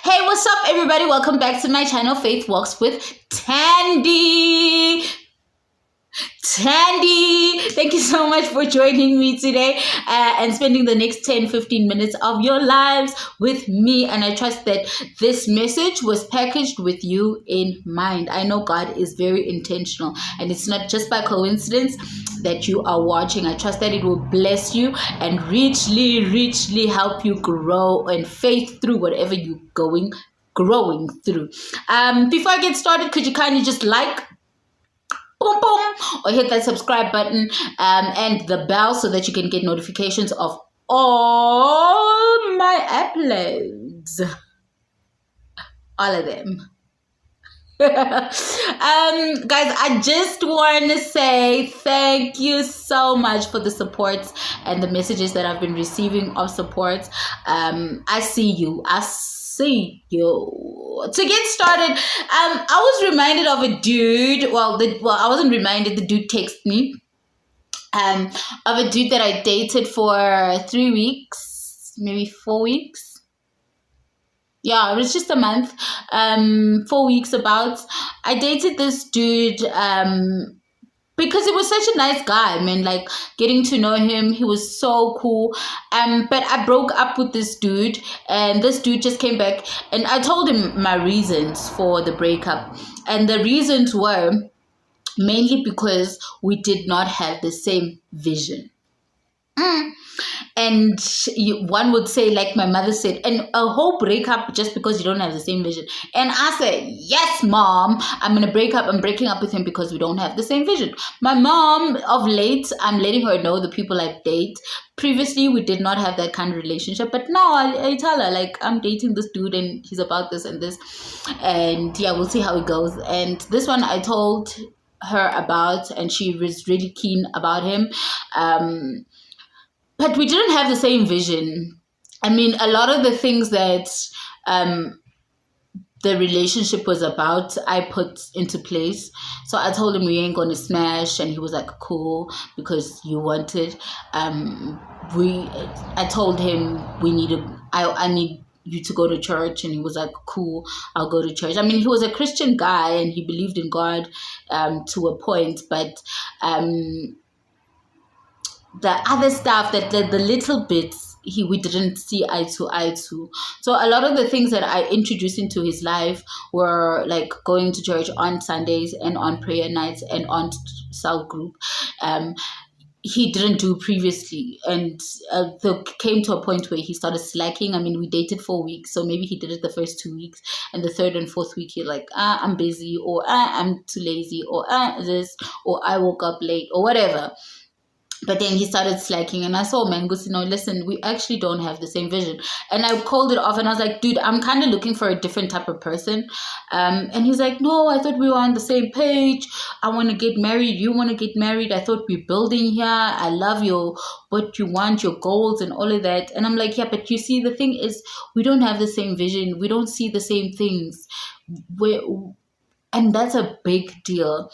Hey, what's up, everybody? Welcome back to my channel, Faith Walks with Tandy. Thank you so much for joining me today and spending the next 10-15 minutes of your lives with me. And I trust that this message was packaged with you in mind. I know God is very intentional, and it's not just by coincidence that you are watching. I trust that it will bless you and richly help you grow in faith through whatever you're growing through. Before I get started, could you kindly just like, boom, boom, or hit that subscribe button and the bell so that you can get notifications of all my uploads. All of them. Guys, I just want to say thank you so much for the support and the messages that I've been receiving of support. I see you. To get started, I was reminded of a dude. I wasn't reminded. The dude texted me of a dude that I dated for 3 weeks, maybe 4 weeks. Yeah, it was just a month, 4 weeks about. I dated this dude because he was such a nice guy, man. Like, getting to know him, he was so cool. But I broke up with this dude, and this dude just came back, and I told him my reasons for the breakup. And the reasons were mainly because we did not have the same vision. And one would say, like my mother said, and a whole breakup just because you don't have the same vision. And I said, yes, mom, I'm breaking up with him because we don't have the same vision. My mom, of late, I'm letting her know the people I date. Previously, we did not have that kind of relationship, but now I tell her, like, I'm dating this dude and he's about this and this, and yeah, we'll see how it goes. And this one I told her about, and she was really keen about him. But we didn't have the same vision. I mean, a lot of the things that the relationship was about, I put into place. So I told him we ain't going to smash, and he was like, cool, because you wanted. I told him I need you to go to church, and he was like, cool, I'll go to church. I mean, he was a Christian guy, and he believed in God to a point, but the other stuff, that the little bits, we didn't see eye to eye to. So a lot of the things that I introduced into his life were like going to church on Sundays and on prayer nights and on cell group. He didn't do previously, and there came to a point where he started slacking. I mean, we dated 4 weeks, so maybe he did it the first 2 weeks, and the third and fourth week, you're like, I'm busy, or I'm too lazy, or this, or I woke up late, or whatever. But then he started slacking, and I saw, man, listen, we actually don't have the same vision. And I called it off, and I was like, dude, I'm kind of looking for a different type of person. And he's like, no, I thought we were on the same page. I want to get married. You want to get married. I thought we're building here. I love what you want, your goals and all of that. And I'm like, yeah, but you see, the thing is, we don't have the same vision. We don't see the same things. And that's a big deal.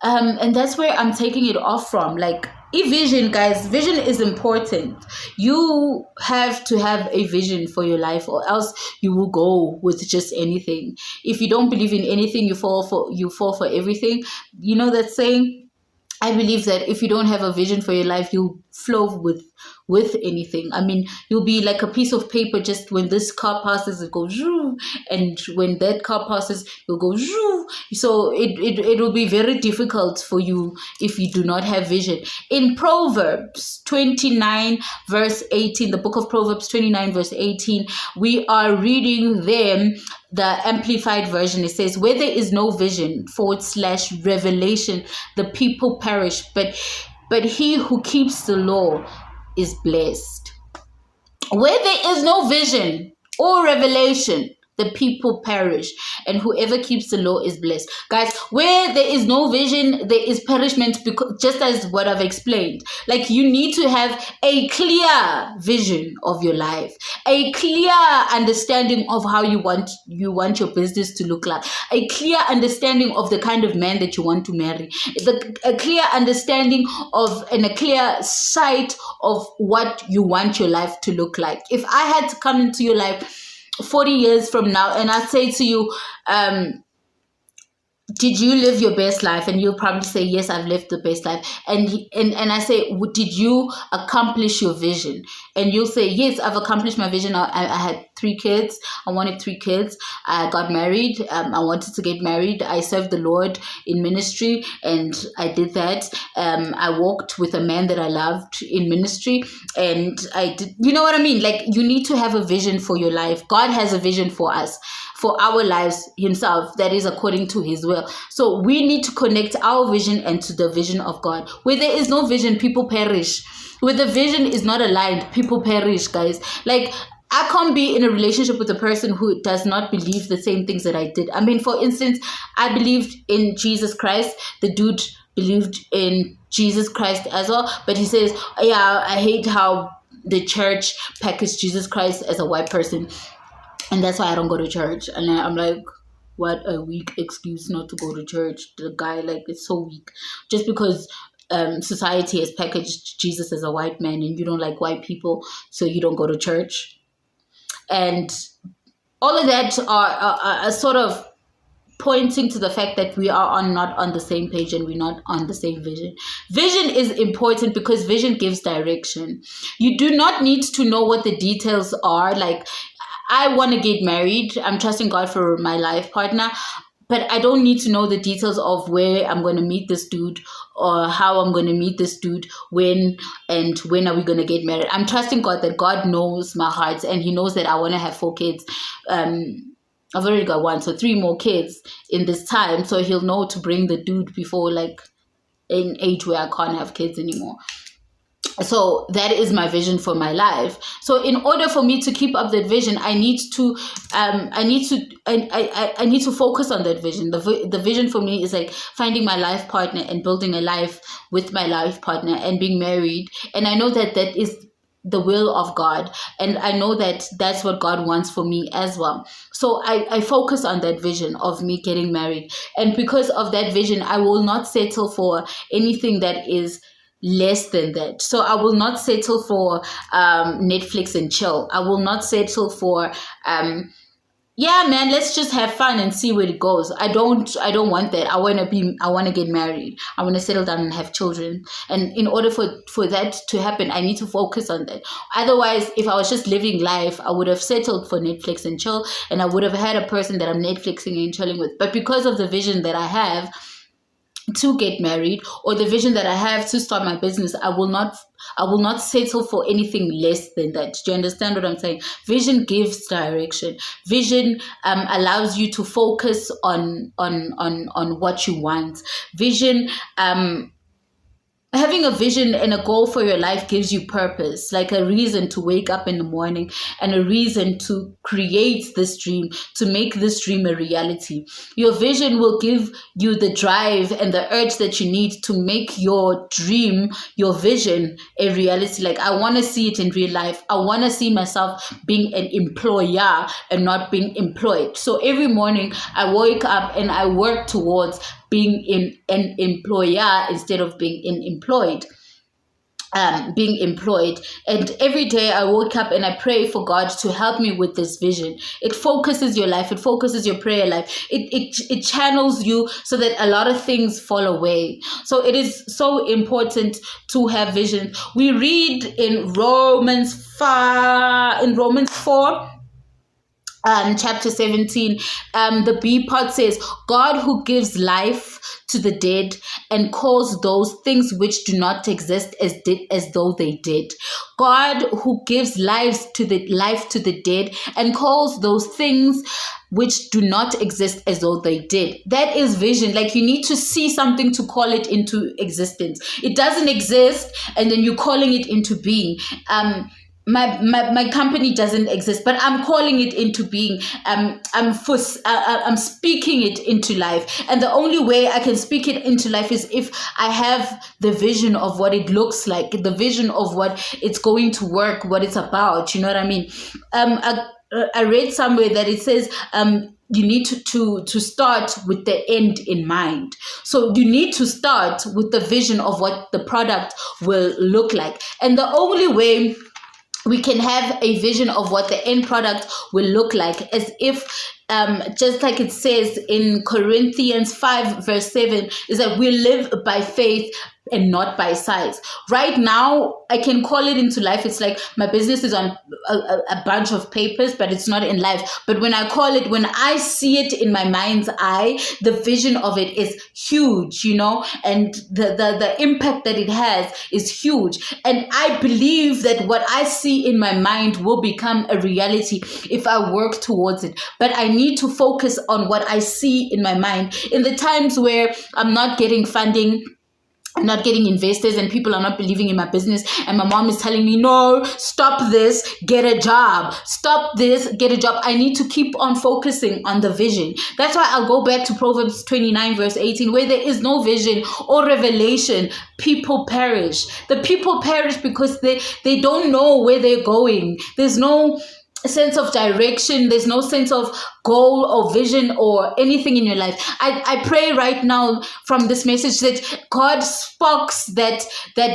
And that's where I'm taking it off from. Like, vision, guys, vision is important. You have to have a vision for your life, or else you will go with just anything. If you don't believe in anything, you fall for everything. You know that saying? I believe that if you don't have a vision for your life, you'll flow with anything. I mean, you'll be like a piece of paper. Just when this car passes, it goes zhoo, and when that car passes, you'll go zhoo. So it will be very difficult for you if you do not have vision. In Proverbs 29 verse 18, the book of Proverbs 29 verse 18, we are reading them the amplified version. It says, where there is no vision / revelation, the people perish, but he who keeps the law is blessed. Where there is no vision or revelation, the people perish, and whoever keeps the law is blessed. Guys, where there is no vision, there is perishment, because just as what I've explained. Like, you need to have a clear vision of your life, a clear understanding of how you want your business to look like, a clear understanding of the kind of man that you want to marry, a clear understanding of and a clear sight of what you want your life to look like. If I had to come into your life 40 years from now, and I say to you, did you live your best life? And you'll probably say, yes, I've lived the best life. And I say, did you accomplish your vision? And you'll say, yes, I've accomplished my vision. I had 3 kids. I wanted 3 kids. I got married. I wanted to get married. I served the Lord in ministry, and I did that. I walked with a man that I loved in ministry, and I did, you know what I mean? Like, you need to have a vision for your life. God has a vision for us, for our lives himself, that is according to his will. So we need to connect our vision and to the vision of God. Where there is no vision, people perish. Where the vision is not aligned, people perish, guys. Like, I can't be in a relationship with a person who does not believe the same things that I did. I mean, for instance, I believed in Jesus Christ. The dude believed in Jesus Christ as well. But he says, yeah, I hate how the church packaged Jesus Christ as a white person, and that's why I don't go to church. And I'm like, what a weak excuse not to go to church. The guy, like, it's so weak. Just because society has packaged Jesus as a white man and you don't like white people, so you don't go to church. And all of that are sort of pointing to the fact that we are not on the same page and we're not on the same vision. Vision is important because vision gives direction. You do not need to know what the details are. Like, I want to get married. I'm trusting God for my life partner, but I don't need to know the details of where I'm going to meet this dude or how I'm going to meet this dude, when are we going to get married. I'm trusting God that God knows my heart, and he knows that I want to have 4 kids. I've already got 1, so 3 more kids in this time. So he'll know to bring the dude before, like, an age where I can't have kids anymore. So that is my vision for my life. So in order for me to keep up that vision, I need to focus on that vision. The vision for me is like finding my life partner and building a life with my life partner and being married. And I know that that is the will of God, and I know that that's what God wants for me as well. So I focus on that vision of me getting married, and because of that vision, I will not settle for anything that is less than that. So I will not settle for Netflix and chill. I will not settle for yeah, man, let's just have fun and see where it goes. I don't want that. I want to get married. I want to settle down and have children. And in order for that to happen, I need to focus on that. Otherwise, if I was just living life, I would have settled for Netflix and chill, and I would have had a person that I'm Netflixing and chilling with. But because of the vision that I have to get married, or the vision that I have to start my business, I will not settle for anything less than that. Do you understand what I'm saying? Vision gives direction. Vision allows you to focus on what you want. Vision having a vision and a goal for your life gives you purpose, like a reason to wake up in the morning and a reason to create this dream, to make this dream a reality. Your vision will give you the drive and the urge that you need to make your dream, your vision, a reality. Like, I want to see it in real life. I want to see myself being an employer and not being employed. So every morning I wake up and I work towards being an employer instead of being employed. And every day I wake up and I pray for God to help me with this vision. It focuses your life. It focuses your prayer life. It channels you so that a lot of things fall away. So it is so important to have vision. We read in Romans 4, chapter 17, the B part says, God who gives life to the dead and calls those things which do not exist as though they did. God who gives life to the dead and calls those things which do not exist as though they did. That is vision. Like, you need to see something to call it into existence. It doesn't exist and then you're calling it into being. My company doesn't exist, but I'm calling it into being. I'm speaking it into life, and the only way I can speak it into life is if I have the vision of what it looks like, the vision of what it's going to work, what it's about. You know what I mean? I read somewhere that it says you need to start with the end in mind. So you need to start with the vision of what the product will look like, and the only way we can have a vision of what the end product will look like, as if just like it says in Corinthians 5 verse 7, is that we live by faith and not by sight. Right now, I can call it into life. It's like my business is on a bunch of papers, but it's not in life. But when I call it, when I see it in my mind's eye, the vision of it is huge, you know, and the impact that it has is huge. And I believe that what I see in my mind will become a reality if I work towards it. But I need to focus on what I see in my mind. In the times where I'm not getting funding, I'm not getting investors, and people are not believing in my business, and my mom is telling me, no, stop this, get a job. Stop this, get a job. I need to keep on focusing on the vision. That's why I'll go back to Proverbs 29 verse 18, where there is no vision or revelation, people perish. The people perish because they don't know where they're going. There's no sense of direction. There's no sense of goal or vision or anything in your life. I pray right now from this message that God sparks that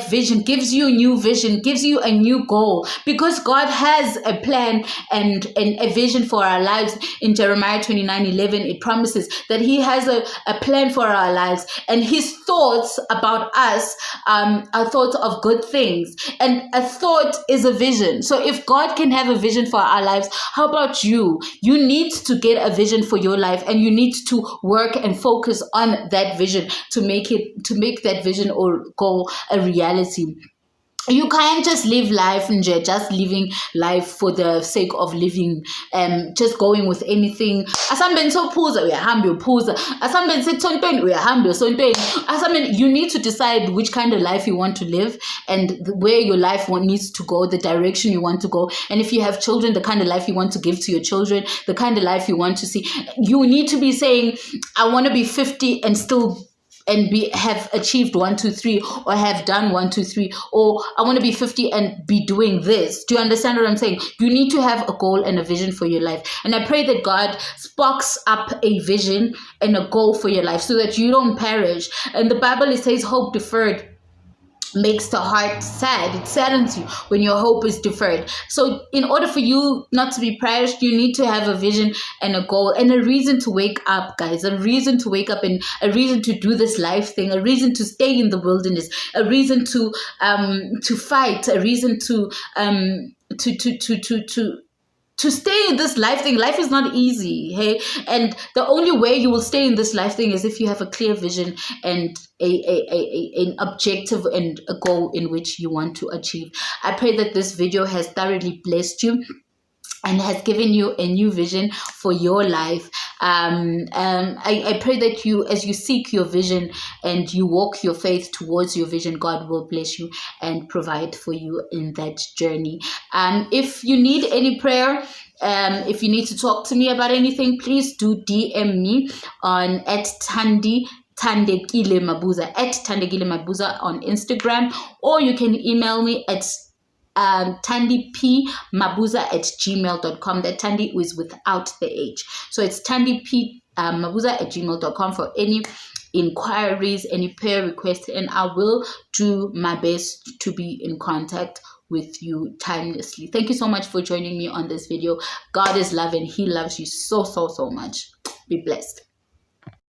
vision, gives you a new vision, gives you a new goal, because God has a plan and a vision for our lives. In Jeremiah 29:11, it promises that he has a plan for our lives, and his thoughts about us are thoughts of good things, and a thought is a vision. So if God can have a vision for our lives, how about you? You need to get a vision for your life, and you need to work and focus on that vision to make that vision or goal a reality. You can't just live life and just living life for the sake of living, just going with anything. You need to decide which kind of life you want to live, and where your life needs to go, the direction you want to go. And if you have children, the kind of life you want to give to your children, the kind of life you want to see. You need to be saying, I want to be 50 and still have achieved 1, 2, 3, or have done 1, 2, 3, or I want to be 50 and be doing this. Do you understand what I'm saying? You need to have a goal and a vision for your life. And I pray that God sparks up a vision and a goal for your life so that you don't perish. And the Bible, it says hope deferred makes the heart sad. It saddens you when your hope is deferred. So in order for you not to be perished, you need to have a vision and a goal and a reason to wake up, guys. A reason to wake up, and a reason to do this life thing, a reason to stay in the wilderness, a reason to fight, a reason to stay in this life thing. Life is not easy, hey? And the only way you will stay in this life thing is if you have a clear vision and an objective and a goal in which you want to achieve. I pray that this video has thoroughly blessed you and has given you a new vision for your life. I pray that you, as you seek your vision and you walk your faith towards your vision, God will bless you and provide for you in that journey. If you need any prayer, if you need to talk to me about anything, please do DM me on @tandipmabuza on Instagram, or you can email me at tandipmabuza@gmail.com. That Tandi is without the H. So it's tandipmabuza@gmail.com for any inquiries, any prayer requests, and I will do my best to be in contact with you timelessly. Thank you so much for joining me on this video. God is love and he loves you so much. Be blessed.